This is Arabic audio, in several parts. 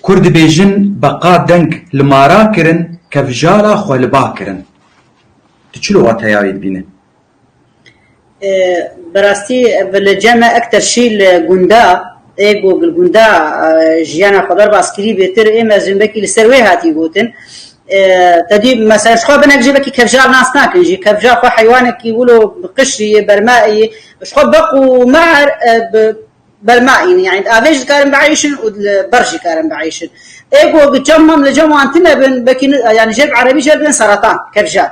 كرد بيجن بقا دنك لمارا كرن كفجالا خولبا كرن تشلو واتياويد بينه براستي بالجامعة أكتر شيء الجندا إيجو الجندا جيانا قدر باسكري بيتر إما زنبكي لسروي هاتي جوتن تدي مثلا شخو بنك جيبكي كفجار ناس ناكن جي كفجار خو حيوانك يقولوا بقشري برمائي شخو بقوا مع برمائي يعني أفيج كارم بعيشن والبرجي كارم بعيشن إيجو بتجمم لجمع أنتنا بكي يعني جرب عربي جرب سرطان كفجار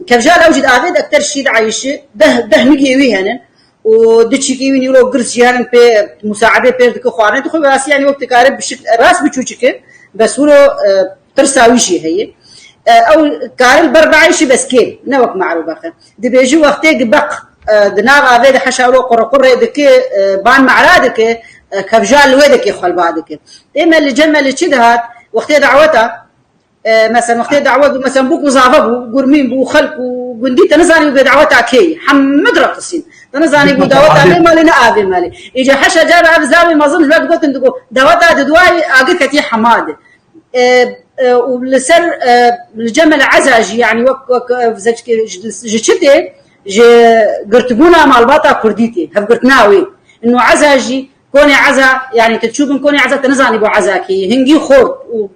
كفجار أوجد أفيد أكتر شيء عايشة ده نجيوي هنا ودتشي كيوين يقولوا قرص جهان بمساعدة بيردك خوارن تخوي بس يعني وقت كارب بشكل راس بتشوشك بس ولو ترساوي شيء هي أو كارب بربعيش بس كيل نوك معروف بخير دبيجو وقتك بق دنار أفيد حشاولو قرقرة دك بان معرادك كفجار لويدك يخل بعدك إما اللي جمع اللي شدهات وقت دعوتها مثلا وقت دعوة مثلا بوك مزافة بو قرمين بو خلق وقندي تنزاني بدعوتها كي حمد رقصين تنزاني بدعوتها لي مالي نقابل مالي إجا حشا جاب أبزاوي ما ظنش بقى قلت إنتو دعوتها دواي أقول كتير حمادة ولسر الجمل عزاجي يعني وك جتشتي قرتبونا مع الباطا كرديتي هف قرتناوي إنه عزاجي كوني عزا يعني تشوفن كوني عزا تنزاني بو عزاكي هنجي خورد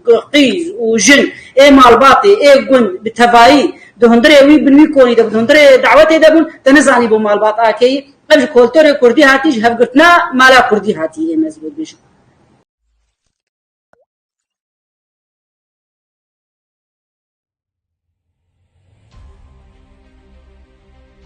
وقيز وجن ايه مال باطي ايه قن بتفاي دهندري وي بنوي كوني دهندري دعوتي دبن تنزاني بو مال باطاكي قبل كولتوري كردي هاتي هف قرتنا مالا كردي هاتي مزبوط بيشو